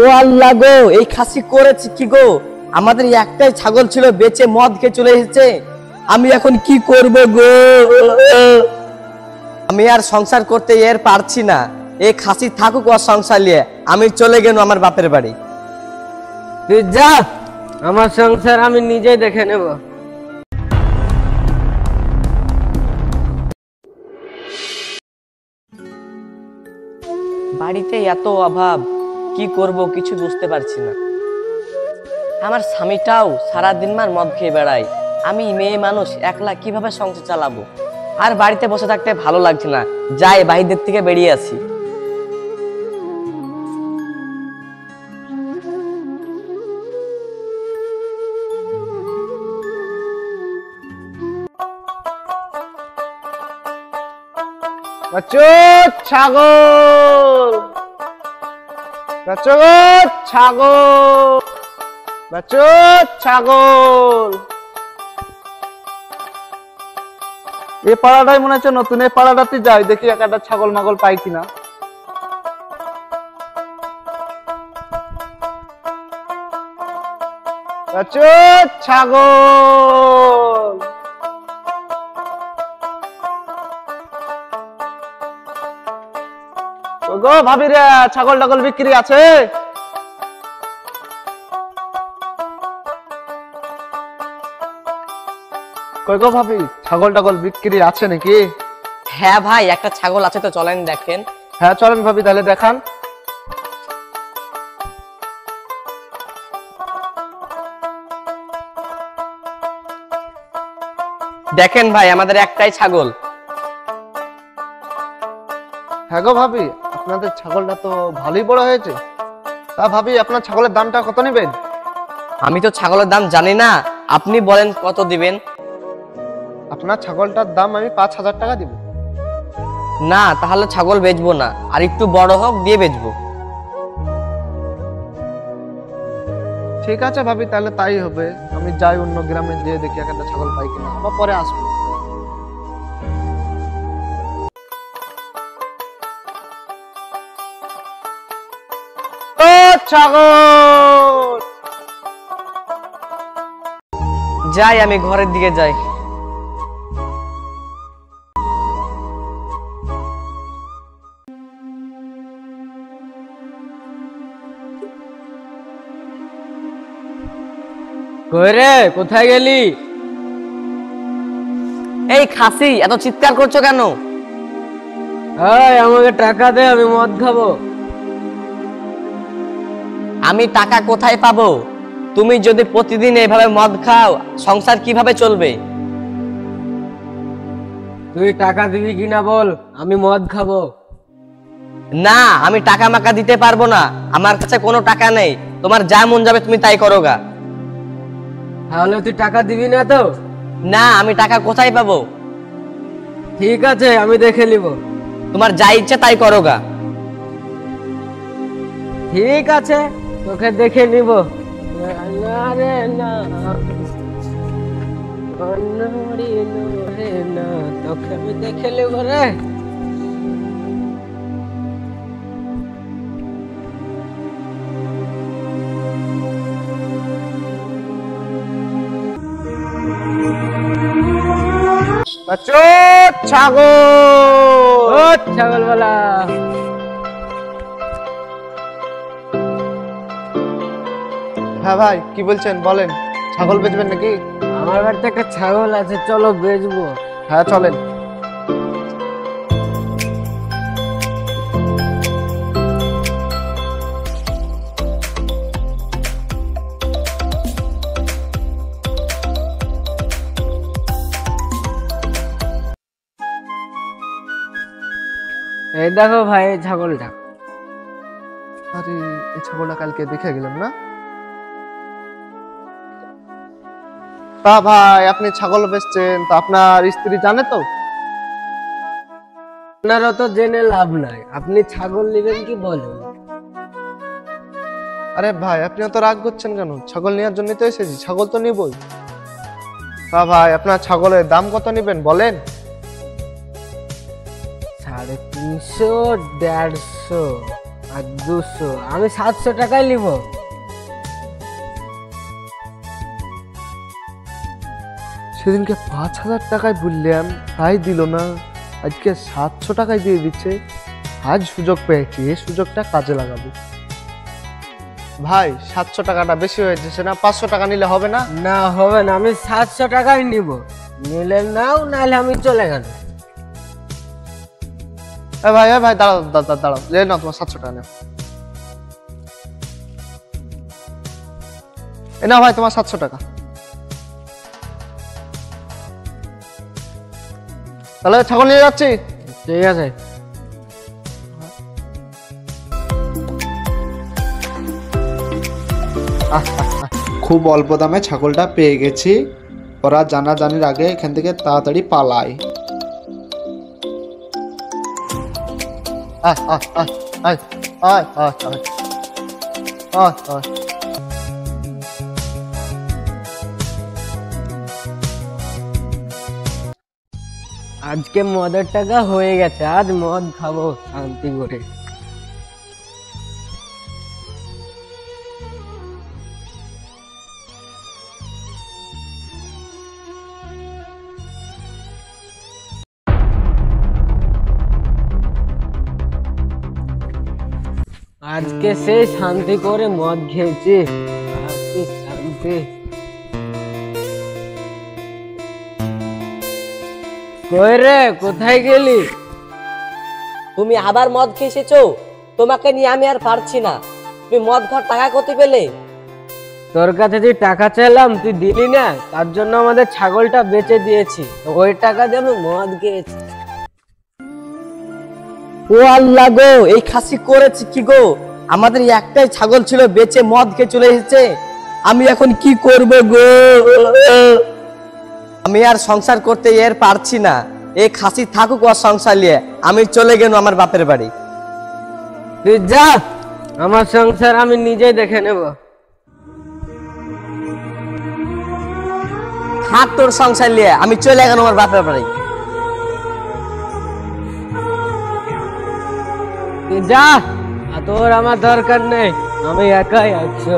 ও আল্লাহ গো, এই খাসি করেছে কি গো? আমাদের একটাই ছাগল ছিল, বেচে মদ খেয়ে চলে এসেছে। আমি এখন কি করব গো? আমি আর সংসার করতে এর পারছি না। এই খাসি থাকুক আর সংসার নিয়ে, আমি চলে গেল আমার বাপের বাড়ি। তুই যা, আমার সংসার আমি নিজেই দেখে নেব। বাড়িতে এত অভাব, কি করব কিছু বুঝতে পারছি না। আমার স্বামীটাও সারাদিন মার মদ খেয়ে বেড়ায়। আমি মেয়ে মানুষ, একলা কিভাবে সংসার চালাবো? আর বাড়িতে বসে থাকতে ভালো লাগছে না, যাই বাহিরের থেকে বেরিয়ে আসি। ছাগল, ছাগল, ছাগল। এই পাড়াটাই মনে হচ্ছে নতুন। এই পাড়াটাতে যাই, দেখি একটা ছাগল মাগল পাই কিনা। ছাগল, গো ভাবি রে, ছাগল টাগল বিক্রি আছে? কই গো ভাবি, ছাগল টাগল বিক্রি আছে নাকি? হ্যাঁ ভাই, একটা ছাগল আছে তো, চলেন দেখেন। হ্যাঁ চলেন ভাবি, তাহলে দেখান। দেখেন ভাই, আমাদের একটাই ছাগল। হ্যাঁ গো ভাবি, আপনাদের ছাগলটা তো ভালোই বড় হয়েছে। তা ভাবি, আপনার ছাগলের দামটা কত নেবেন? আমি তো ছাগলের দাম জানি না, আপনি বলেন কত দিবেন? আপনার ছাগলটার দাম আমি 5,000 টাকা দিব। না, তাহলে ছাগল বেচবো না, আর একটু বড় হোক দিয়ে বেচবো। ঠিক আছে ভাবি, তাহলে তাই হবে। আমি যাই অন্য গ্রামে, যেয়ে দেখি একটা ছাগল পাই কিনা, আবার পরে আসবো। ছাগল, যাই, আমি ঘরের দিকে যাই। কই রে, কোথায় গেলি? এই খাসি, এত চিৎকার করছো কেন? এই আমাকে টাকা দে, আমি মদ খাবো। আমি টাকা কোথায় পাবো? তুমি যদি প্রতিদিন এইভাবে মদ খাও, সংসার কিভাবে চলবে? তুই টাকা দিবি কিনা বল, আমি মদ খাবো। না, আমি টাকা মাকা দিতে পারবো না, আমার কাছে কোনো টাকা নেই। তোমার যা মন যাবে তুমি তাই করো গা। তাহলে তুই টাকা দিবি না তো? না, আমি টাকা কোথায় পাবো? ঠিক আছে, আমি দেখে নিব। তোমার যা ইচ্ছে তাই করো গা। ঠিক আছে, তোকে দেখে নিব। না রে না, তোকে আমি দেখে নিব রে। ছাগল, ছাগলওয়ালা, হ্যাঁ ভাই, কি বলছেন বলেন। ছাগল বেচবেন নাকি? আমার বাড়িতে একটা ছাগল আছে, চলো বেচবো। হ্যাঁ চলেন। এই দেখো ভাই, এই ছাগলটা। আরে, এই ছাগলটা কালকে দেখে গেলাম না। তা ভাই, আপনি ছাগল বেচছেন, তো আপনার স্ত্রী জানে তো? আপনারও তো জেনে লাভ নাই, আপনি ছাগল নেবেন কি বলেন? আরে ভাই, আপনি তো রাগ করছেন কেন? ছাগল নেওয়ার জন্য তো এসেছি, ছাগল তো নিবই। তা ভাই, আপনার ছাগলের দাম কত নেবেন বলেন? 350, 150, আর 200, আমি 700 টাকায় নিব। সেদিনকে 5,000 টাকায় বললাম, তাই দিল না। আজকে 700 টাকায় দিয়ে দিচ্ছে। আজ সুযোগ পেয়েছি, এই সুযোগটা কাজে লাগাবো। ভাই 700 টাকাটা বেশি হয়ে যাচ্ছে না? 500 টাকা নিলে হবে না? না হবে না, আমি 700 টাকায় নিব। নিলে নাও, নাহলে আমি চলে গেল। ভাই ভাই দাঁড়াও দাঁড়াও দাঁড়াও, না তোমার 700 টাকা নেও। না ভাই তোমার 700 টাকা। তাহলে ছাগল নিয়ে যাচ্ছি। ঠিক আছে। খুব অল্প দামে ছাগলটা পেয়ে গেছি। ওরা জানাজানির আগে এখান থেকে তাড়াতাড়ি পালায়। আয় আয় আয় আয় আয় আয় আয় আয় আয়। আজকে মদের টাকা হয়ে গেছে, আজ মদ খাবো শান্তি করে। আজকে সেই শান্তি করে মদ খেয়েছি, আর কি শান্তি। কই রে, কোথায় গেলি? তুমি আবার মদ খেয়ে এসেছো? তোমাকে নিয়ে আমি আর পারছি না। তুমি মদ খাওয়ার টাকা কোথায় পেলে? তোর কাছে যে টাকা চাইলাম তুই দিলি না, তার জন্য আমাদের ছাগলটা বেচে দিয়েছি। ওই টাকা দিয়ে আমি মদ খেয়েছি। ও আল্লাহ গো, এই খাসি করেছে কি গো? আমাদের একটাই ছাগল ছিল, বেচে মদ খেয়ে চলে এসেছে। আমি এখন কি করব গো? আমি আর সংসার করতে এর পারছি না। এই খাসি থাকুক আর সংসার নিয়ে, আমি চলে গেলাম আমার বাপের বাড়ি। তুই যা, আমার সংসার আমি নিজেই দেখে নেব। থাক তোর সংসার নিয়ে, আমি চলে গেলাম আমার বাপের বাড়ি। তুই যা, আর তোর আমার দরকার নেই, আমি একাই আছি।